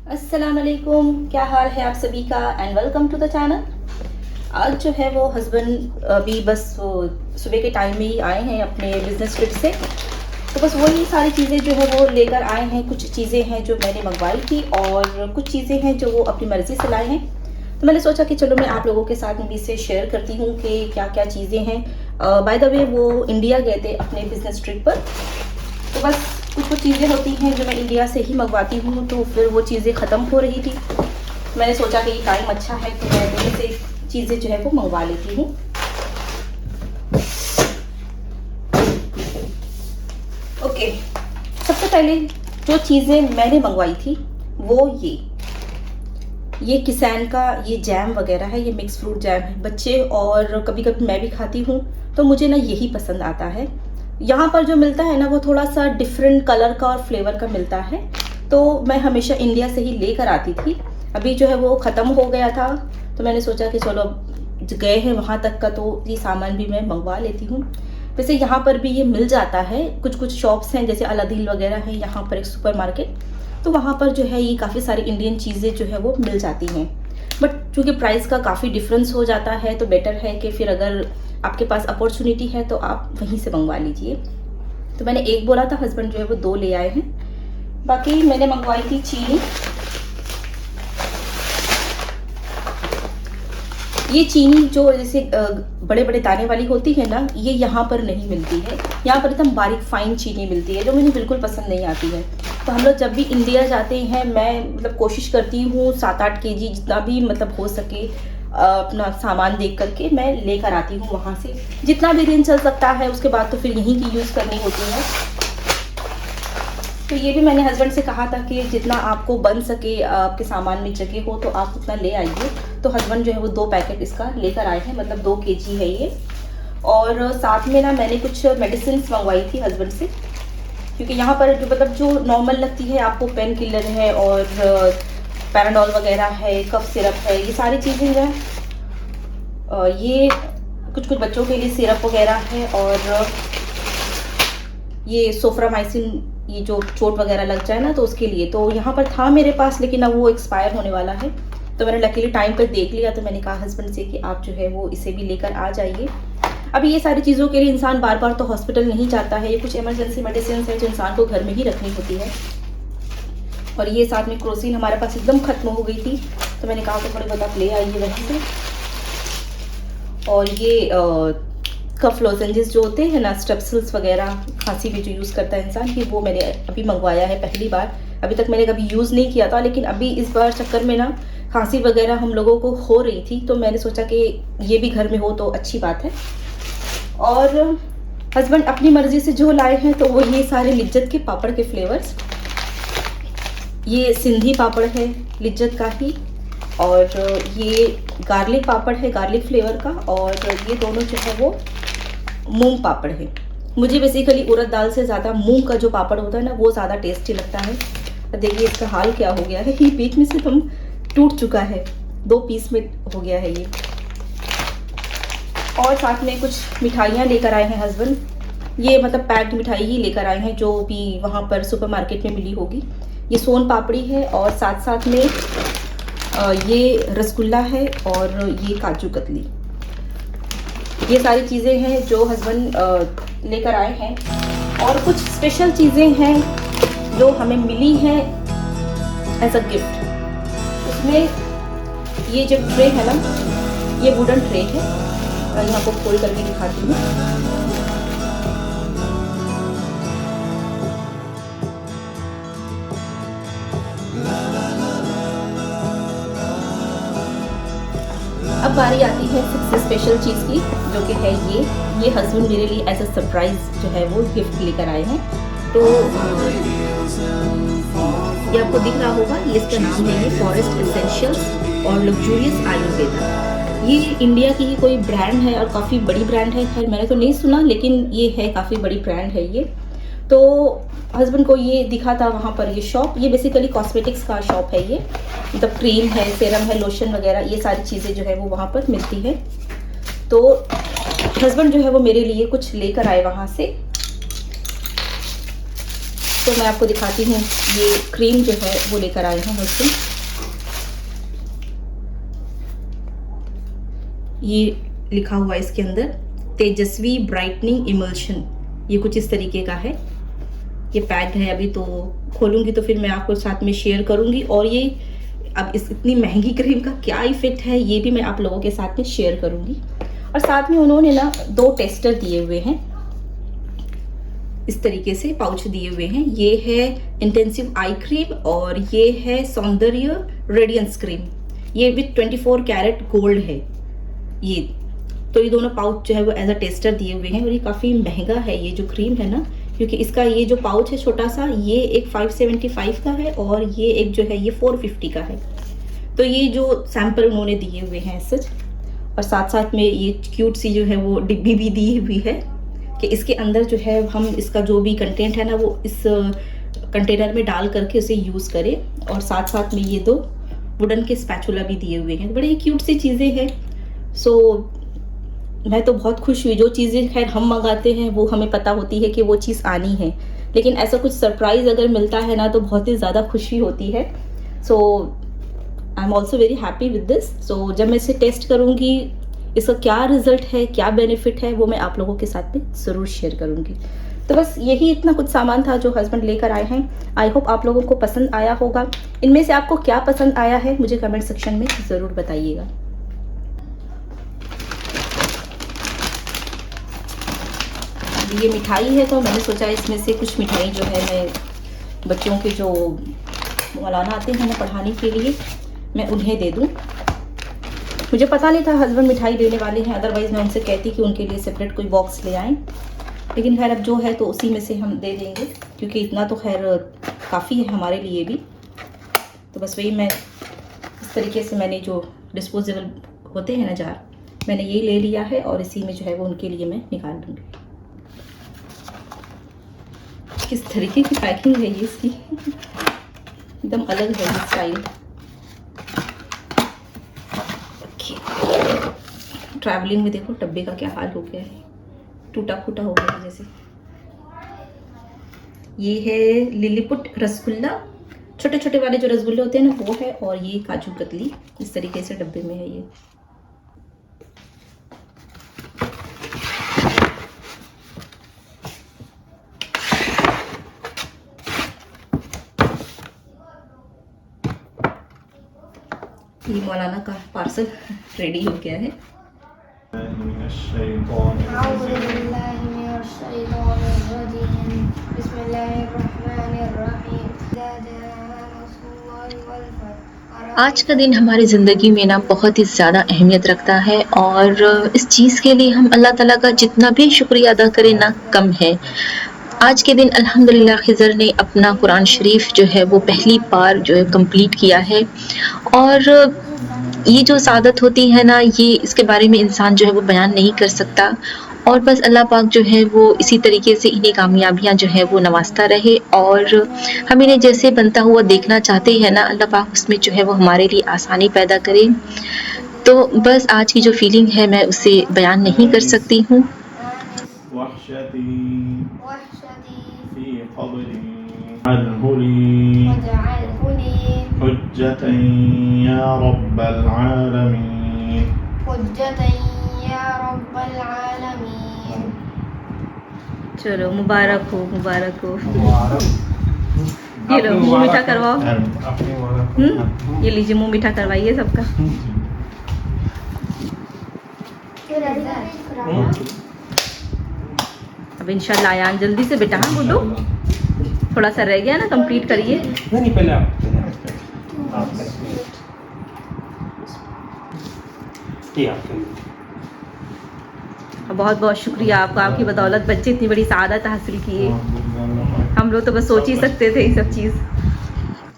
अस्सलाम वालेकुम, क्या हाल है आप सभी का and welcome to the channel. आज जो है वो हस्बैंड अभी बस वो सुबह के टाइम में ही आए हैं अपने बिजनेस ट्रिप से। तो बस वही सारी चीज़ें जो है वो लेकर आए हैं। कुछ चीज़ें हैं जो मैंने मंगवाई थी और कुछ चीज़ें हैं जो वो अपनी मर्ज़ी से लाए हैं। तो मैंने सोचा कि चलो मैं आप लोगों के साथ मूवी से शेयर करती हूँ कि क्या क्या चीज़ें हैं। बाय द वे वो इंडिया गए थे अपने बिजनेस ट्रिप पर। तो बस कुछ कुछ चीज़ें होती हैं जो मैं इंडिया से ही मंगवाती हूँ, तो फिर वो चीज़ें ख़त्म हो रही थी। मैंने सोचा कि ये टाइम अच्छा है तो मैं वहीं से चीज़ें जो है वो मंगवा लेती हूँ। ओके, सबसे पहले जो चीज़ें मैंने मंगवाई थी वो ये किसान का ये जैम वगैरह है। ये मिक्स फ्रूट जैम है, बच्चे और कभी कभी मैं भी खाती हूँ, तो मुझे ना यही पसंद आता है। यहाँ पर जो मिलता है ना वो थोड़ा सा डिफरेंट कलर का और फ्लेवर का मिलता है, तो मैं हमेशा इंडिया से ही लेकर आती थी। अभी जो है वो ख़त्म हो गया था, तो मैंने सोचा कि चलो गए हैं वहाँ तक का तो ये सामान भी मैं मंगवा लेती हूँ। वैसे यहाँ पर भी ये मिल जाता है, कुछ कुछ शॉप्स हैं जैसे अलादील वगैरह है यहाँ पर एक सुपर मार्केट, तो वहाँ पर जो है ये काफ़ी सारी इंडियन चीज़ें जो है वो मिल जाती हैं। बट चूँकि प्राइस का काफ़ी डिफरेंस हो जाता है तो बेटर है कि फिर अगर आपके पास अपॉर्चुनिटी है तो आप वहीं से मंगवा लीजिए। तो मैंने एक बोला था, हस्बैंड जो है वो 2 ले आए हैं। बाकी मैंने मंगवाई थी चीनी। ये चीनी जो जैसे बड़े बड़े दाने वाली होती है ना, ये यहाँ पर नहीं मिलती है। यहाँ पर एकदम बारीक फाइन चीनी मिलती है जो मुझे बिल्कुल पसंद नहीं आती है। तो हम लोग जब भी इंडिया जाते हैं मैं मतलब कोशिश करती हूँ 7-8 केजी जितना भी मतलब हो सके अपना सामान देख करके मैं लेकर आती हूँ वहाँ से। जितना भी दिन चल सकता है उसके बाद तो फिर यहीं की यूज़ करनी होती है। तो ये भी मैंने हस्बैंड से कहा था कि जितना आपको बन सके आपके सामान में जगह हो तो आप उतना ले आइए। तो हस्बैंड जो है वो 2 पैकेट इसका लेकर आए हैं, मतलब 2 केजी है ये। और साथ में ना मैंने कुछ मेडिसिन मंगवाई थी हस्बैंड से, क्योंकि यहाँ पर जो मतलब जो नॉर्मल लगती है आपको, पेन किलर है और पैराडॉल वगैरह है, कफ सिरप है, ये सारी चीज़ें जो है ये कुछ कुछ बच्चों के लिए सिरप वगैरह है, और ये सोफ्रामाइसिन, ये जो चोट वगैरह लग जाए ना तो उसके लिए। तो यहाँ पर था मेरे पास, लेकिन अब वो एक्सपायर होने वाला है, तो मैंने लकीली टाइम पर देख लिया। तो मैंने कहा हस्बैंड से कि आप जो है वो इसे भी लेकर आ जाइए। अभी ये सारी चीज़ों के लिए इंसान बार बार तो हॉस्पिटल नहीं जाता है, ये कुछ इमरजेंसी मेडिसिन है जो इंसान को घर में ही रखनी होती है। और ये साथ में क्रोसिन हमारे पास एकदम ख़त्म हो गई थी, तो मैंने कहा कि थोड़े बहुत आप ले आइए वहीं से। और ये कफ लॉजेंजेस जो होते हैं ना, स्ट्रेप्सिल्स वगैरह, खांसी में जो यूज़ करता है इंसान, कि वो मैंने अभी मंगवाया है पहली बार। अभी तक मैंने कभी यूज़ नहीं किया था, लेकिन अभी इस बार चक्कर में ना खांसी वगैरह हम लोगों को हो रही थी, तो मैंने सोचा कि ये भी घर में हो तो अच्छी बात है। और हस्बैंड अपनी मर्ज़ी से जो लाए हैं तो वो ये सारे लिज्जत के पापड़ के फ्लेवर्स। ये सिंधी पापड़ है लिज्जत का ही, और ये गार्लिक पापड़ है गार्लिक फ्लेवर का, और ये दोनों जो है वो मूंग पापड़ है। मुझे बेसिकली उड़द दाल से ज़्यादा मूंग का जो पापड़ होता है ना वो ज़्यादा टेस्टी लगता है। देखिए इसका हाल क्या हो गया है, ये बीच में से हम टूट चुका है, 2 पीस में हो गया है ये। और साथ में कुछ मिठाइयाँ लेकर आए हैं हस्बैंड, ये मतलब पैक्ड मिठाई ही लेकर आए हैं जो भी वहाँ पर सुपर मार्केट में मिली होगी। ये सोन पापड़ी है, और साथ साथ में ये रसगुल्ला है, और ये काजू कतली। ये सारी चीज़ें हैं जो हस्बैंड लेकर आए हैं। और कुछ स्पेशल चीज़ें हैं जो हमें मिली हैं एज अ गिफ्ट। उसमें ये जो ट्रे है ना, ये वुडन ट्रे है, मैं आपको खोल करके दिखाती हूँ। अब बारी आती है सबसे स्पेशल चीज़ की, जो कि है ये हस्बैंड मेरे लिए एज अ सरप्राइज़ जो है वो गिफ्ट लेकर आए हैं। तो ये आपको दिख रहा होगा, ये इसका नाम है ये फॉरेस्ट एसेंशियल्स और लग्जूरियस आयुर्वेदा। ये इंडिया की ही कोई ब्रांड है और काफ़ी बड़ी ब्रांड है। खैर मैंने तो नहीं सुना, लेकिन ये है, काफ़ी बड़ी ब्रांड है ये। तो हस्बैंड को ये दिखा था वहाँ पर ये शॉप, ये बेसिकली कॉस्मेटिक्स का शॉप है ये, मतलब क्रीम है, सेरम है, लोशन वगैरह, ये सारी चीज़ें जो है वो वहाँ पर मिलती है। तो हस्बैंड जो है वो मेरे लिए कुछ लेकर आए वहाँ से। तो मैं आपको दिखाती हूँ, ये क्रीम जो है वो लेकर आए हैं हस्बैंड। ये लिखा हुआ है इसके अंदर तेजस्वी ब्राइटनिंग इमल्शन, ये कुछ इस तरीके का है। ये पैक्ड है, अभी तो खोलूंगी तो फिर मैं आपको साथ में शेयर करूंगी। और ये अब इस इतनी महंगी क्रीम का क्या इफेक्ट है ये भी मैं आप लोगों के साथ में शेयर करूंगी। और साथ में उन्होंने ना 2 टेस्टर दिए हुए हैं, इस तरीके से पाउच दिए हुए हैं। ये है इंटेंसिव आई क्रीम और ये है सौंदर्य रेडियंस क्रीम, ये विथ 24 कैरेट गोल्ड है ये। तो ये दोनों पाउच जो है वो एज अ टेस्टर दिए हुए हैं। और ये काफ़ी महंगा है ये जो क्रीम है ना, क्योंकि इसका ये जो पाउच है छोटा सा, ये एक 575 का है और ये एक जो है ये 450 का है। तो ये जो सैंपल उन्होंने दिए हुए हैं सच, और साथ साथ में ये क्यूट सी जो है वो डिब्बी भी दी हुई है कि इसके अंदर जो है हम इसका जो भी कंटेंट है ना वो इस कंटेनर में डाल करके उसे यूज़ करें। और साथ साथ में ये 2 वुडन के स्पैचुला भी दिए हुए हैं, बड़े ही क्यूट सी चीज़ें हैं। सो मैं तो बहुत खुश हुई। जो चीज़ें खैर हम मंगाते हैं वो हमें पता होती है कि वो चीज़ आनी है, लेकिन ऐसा कुछ सरप्राइज़ अगर मिलता है ना तो बहुत ही ज़्यादा खुशी होती है। So I am also very happy with this. So जब मैं इसे टेस्ट करूँगी, इसका क्या रिजल्ट है, क्या बेनिफिट है, वो मैं आप लोगों के साथ में ज़रूर शेयर करूँगी। तो बस यही इतना कुछ सामान था जो हस्बैंड लेकर आए हैं। आई होप आप लोगों को पसंद आया होगा। इनमें से आपको क्या पसंद आया है मुझे कमेंट सेक्शन में ज़रूर बताइएगा। ये मिठाई है तो मैंने सोचा इसमें से कुछ मिठाई जो है मैं बच्चों के जो मौलाना आते हैं ना पढ़ाने के लिए, मैं उन्हें दे दूं। मुझे पता नहीं था हस्बैंड मिठाई देने वाले हैं, अदरवाइज़ मैं उनसे कहती कि उनके लिए सेपरेट कोई बॉक्स ले आएँ। लेकिन खैर अब जो है तो उसी में से हम दे देंगे, क्योंकि इतना तो खैर काफ़ी है हमारे लिए भी। तो बस वही मैं इस तरीके से मैंने जो डिस्पोजेबल होते हैं ना जार, मैंने ये ले लिया है और इसी में जो है वो उनके लिए मैं निकाल दूँगी। किस तरीके की पैकिंग है ये इसकी, एकदम अलग है ये स्टाइल। ट्रैवलिंग में देखो डब्बे का क्या हाल हो गया है, टूटा फूटा हो गया है जैसे। ये है लिलीपुट रसगुल्ला, छोटे छोटे वाले जो रसगुल्ले होते हैं ना वो है। और ये काजू कतली इस तरीके से डब्बे में है ये। ये मौलाना का पार्सल रेडी हो गया है। आज का दिन हमारी ज़िंदगी में ना बहुत ही ज़्यादा अहमियत रखता है और इस चीज़ के लिए हम अल्लाह ताला का जितना भी शुक्रिया अदा करें ना कम है। आज के दिन अल्हम्दुलिल्लाह खिज़र ने अपना कुरान शरीफ जो है वो पहली बार जो है कंप्लीट किया है। और ये जो सादत होती है ना, ये इसके बारे में इंसान जो है वो बयान नहीं कर सकता। और बस अल्लाह पाक जो है वो इसी तरीके से इन्हें कामयाबियाँ जो है वो नवाजता रहे और हम इन्हें जैसे बनता हुआ देखना चाहते हैं ना, अल्लाह पाक उसमें जो है वो हमारे लिए आसानी पैदा करे। तो बस आज की जो फीलिंग है मैं उसे बयान नहीं कर सकती हूँ। चलो मुबारक हो, मुबारक हो। ये लो मुंह मीठा करवाओ। ये लीजिए मुंह मीठा करवाइए सबका। अब इंशाल्लाह आयान जल्दी से बेटा। हाँ गुड्डू, थोड़ा सा रह गया ना, कंप्लीट करिए। नहीं पहले आप बहुत बहुत शुक्रिया आपका, आपकी बदौलत बच्चे इतनी बड़ी सआदत हासिल किए। हम लोग तो बस सोच ही सकते थे ये सब चीज़।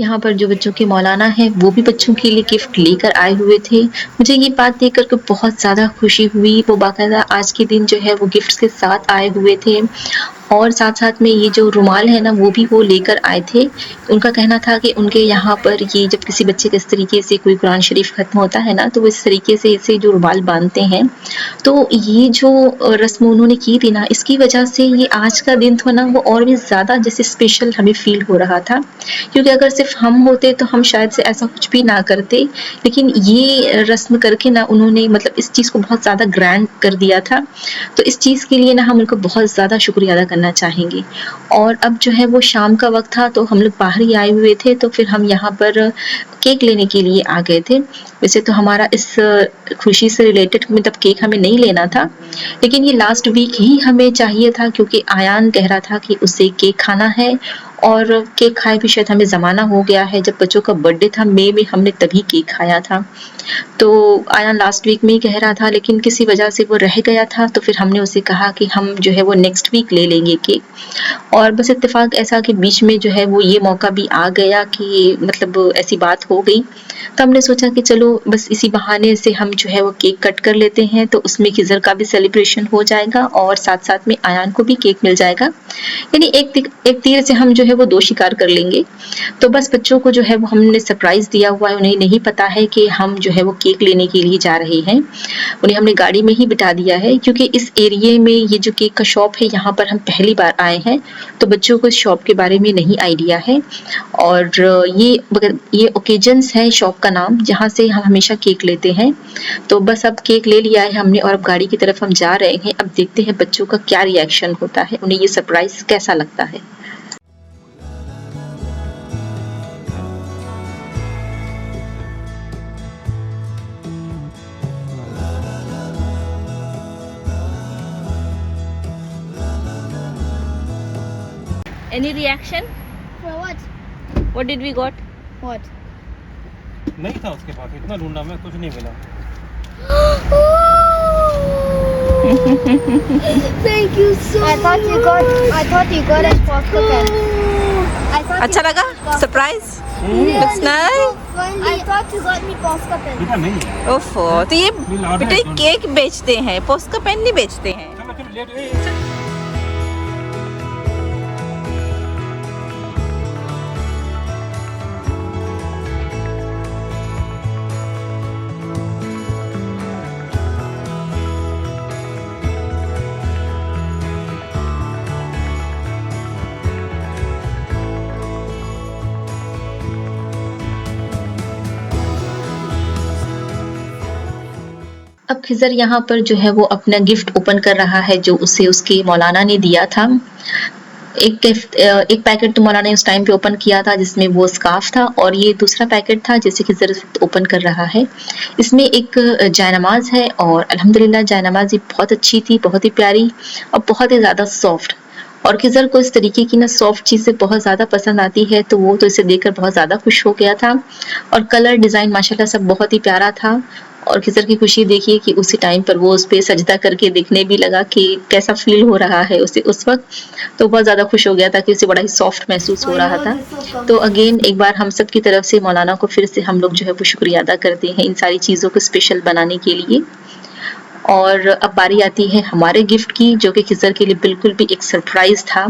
यहाँ पर जो बच्चों के मौलाना हैं वो भी बच्चों के लिए गिफ्ट लेकर आए हुए थे। मुझे ये बात देख कर के बहुत ज़्यादा खुशी हुई। वो बाकायदा आज के दिन जो है वो गिफ्ट्स के साथ आए हुए थे और साथ-साथ में ये जो रुमाल है ना वो भी वो लेकर आए थे। उनका कहना था कि उनके यहाँ पर ये जब किसी बच्चे का इस तरीके से कोई कुरान शरीफ ख़त्म होता है ना तो वो इस तरीके से इसे जो रुमाल बाँधते हैं। तो ये जो रस्म उन्होंने की थी ना इसकी वजह से ये आज का दिन था ना वो और भी ज़्यादा जैसे स्पेशल हमें फ़ील हो रहा था। क्योंकि अगर सिर्फ़ हम होते तो हम शायद से ऐसा कुछ भी ना करते। लेकिन ये रस्म करके ना उन्होंने मतलब इस चीज़ को बहुत ज़्यादा ग्रैंड कर दिया था। तो इस चीज़ के लिए ना हम उनको बहुत ज़्यादा शुक्रिया अदा करना चाहेंगे। और अब जो है वो शाम का वक़्त था तो हम लोग बाहर ही आए हुए थे तो फिर हम यहाँ पर केक लेने के लिए आ गए थे। वैसे तो हमारा इस खुशी से रिलेटेड मतलब केक हमें नहीं लेना था, लेकिन ये लास्ट वीक ही हमें चाहिए था क्योंकि आयान कह रहा था कि उसे केक खाना है और केक खाए भी शायद हमें ज़माना हो गया है। जब बच्चों का बर्थडे था मई में हमने तभी केक खाया था। तो आयान लास्ट वीक में ही कह रहा था लेकिन किसी वजह से वो रह गया था तो फिर हमने उसे कहा कि हम जो है वो नेक्स्ट वीक ले लेंगे केक। और बस इत्तेफ़ाक ऐसा कि बीच में जो है वो ये मौका भी आ गया कि मतलब ऐसी बात हो गई। तो हमने सोचा कि चलो बस इसी बहाने से हम जो है वो केक कट कर लेते हैं तो उसमें खिज़र का भी सेलिब्रेशन हो जाएगा और साथ-साथ में आयान को भी केक मिल जाएगा। यानी एक तीर से हम जो है वो 2 शिकार कर लेंगे। तो बस बच्चों को जो है वो हमने सरप्राइज़ दिया हुआ है, उन्हें नहीं पता है कि हम जो है वो केक लेने के लिए जा रहे हैं। उन्हें हमने गाड़ी में ही बिठा दिया है क्योंकि इस एरिये में ये जो केक का शॉप है यहाँ पर हम पहली बार आए हैं, तो बच्चों को इस शॉप के बारे में नहीं आइडिया है। और ये ओकेजन्स है शॉप का नाम जहाँ से हम हमेशा केक लेते हैं। तो बस अब केक ले लिया है हमने और अब गाड़ी की तरफ हम जा रहे हैं। अब देखते हैं बच्चों का क्या रिएक्शन होता है, उन्हें ये सरप्राइज़ कैसा लगता है। Any reaction? For what? What did we got? What? नहीं था उसके पास, इतना ढूंढा मैं, कुछ नहीं मिला। Thank you so much. I thought you got a Posca pen. अच्छा लगा surprise? Looks nice. I thought you got me Posca pen. बेटा नहीं, ओफो, तो ये बेटे केक बेचते हैं, पोस्ट का पेन नहीं बेचते हैं। चलो चलो लेट। अब खिज़र यहाँ पर जो है वो अपना गिफ्ट ओपन कर रहा है जो उसे उसके मौलाना ने दिया था। एक पैकेट तो मौलाना ने उस टाइम पे ओपन किया था जिसमें वो स्कार्फ था और ये दूसरा पैकेट था जिसे खिज़र ओपन कर रहा है। इसमें एक जायनमाज़ है और अल्हम्दुलिल्लाह जायनमाज़ ये बहुत अच्छी थी, बहुत ही प्यारी और बहुत ही ज़्यादा सॉफ्ट। और खिज़र को इस तरीके की ना सॉफ्ट चीज़ें बहुत ज़्यादा पसंद आती है तो वो तो इसे देखकर बहुत ज़्यादा खुश हो गया था। और कलर डिज़ाइन माशाल्लाह सब बहुत ही प्यारा था। और खिज़र की खुशी देखिए कि उसी टाइम पर वो उस पे सजदा करके देखने भी लगा कि कैसा फ़ील हो रहा है उसे उस वक़्त। तो बहुत ज़्यादा खुश हो गया था कि उसे बड़ा ही सॉफ्ट महसूस हो रहा था। तो अगेन एक बार हम सब की तरफ से मौलाना को फिर से हम लोग जो है वो शुक्रिया अदा करते हैं इन सारी चीज़ों को स्पेशल बनाने के लिए। और अब बारी आती है हमारे गिफ्ट की जो कि खिज़र के लिए बिल्कुल भी एक सरप्राइज़ था।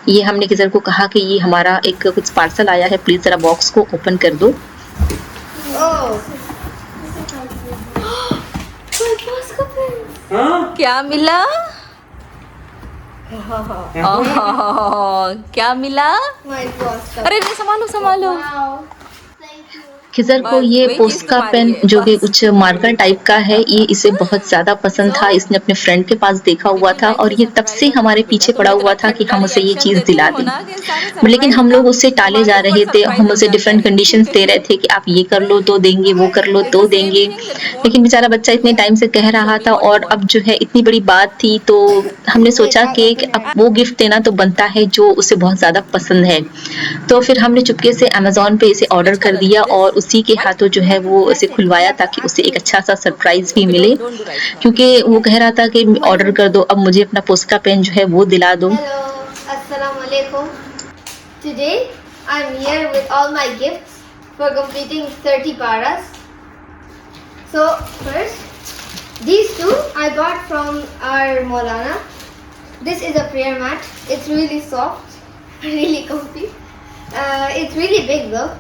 ये हमने खिज़र को कहा कि ये हमारा एक कुछ पार्सल आया है, प्लीज़ ज़रा बॉक्स को ओपन कर दो। क्या मिला? क्या मिला? My Posca. अरे नहीं, संभालो संभालो। Wow. Thank you. खिज़र को ये पोस्का पेन जो कि कुछ मार्कर टाइप का है ये इसे बहुत ज़्यादा पसंद था। इसने अपने फ्रेंड के पास देखा हुआ था और ये तब से हमारे पीछे पड़ा हुआ था कि हम उसे ये चीज़ दिला दें। लेकिन हम लोग उससे टाले जा रहे थे, हम उसे डिफरेंट कंडीशंस दे रहे थे कि आप ये कर लो तो देंगे, वो कर लो तो देंगे। लेकिन बेचारा बच्चा इतने टाइम से कह रहा था और अब जो है इतनी बड़ी बात थी तो हमने सोचा कि अब वो गिफ्ट देना तो बनता है जो उसे बहुत ज़्यादा पसंद है। तो फिर हमने चुपके से अमेज़न पे इसे ऑर्डर कर दिया और उसी के हाथों जो है वो उसे खुलवाया ताकि उसे एक अच्छा सा सरप्राइज़ भी मिले, क्योंकि वो कह रहा था कि ऑर्डर कर दो, अब मुझे अपना पोस्का पेन जो है वो दिला दो। Hello. Assalamu alaikum. Today I'm here with all my gifts for completing 30 paras. So first, these two I got from our Maulana. This is a prayer mat. It's really soft, really comfy. It's really big though.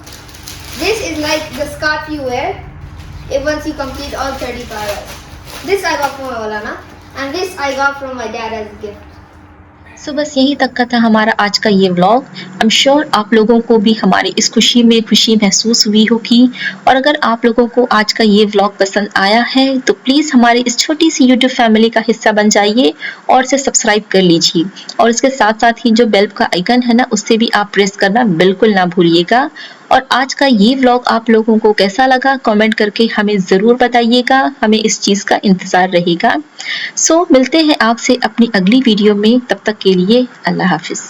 This is like the scarf you wear once you complete all 30 paras. This I got from Maulana, and this I got from my dad as a gift. सो बस यहीं तक का था हमारा आज का ये vlog. I am sure आप लोगों को भी हमारी इस खुशी में खुशी महसूस हुई होगी। और अगर आप लोगों को आज का ये व्लॉग पसंद आया है तो प्लीज़ हमारी इस छोटी सी यूट्यूब फैमिली का हिस्सा बन जाइए और इसे सब्सक्राइब कर लीजिए। और इसके साथ साथ ही जो बेल का आइकन है ना, उससे भी आप प्रेस करना बिल्कुल ना भूलिएगा। और आज का ये व्लॉग आप लोगों को कैसा लगा कमेंट करके हमें ज़रूर बताइएगा, हमें इस चीज़ का इंतज़ार रहेगा। सो मिलते हैं आपसे अपनी अगली वीडियो में, तब तक के लिए अल्लाह हाफिज़।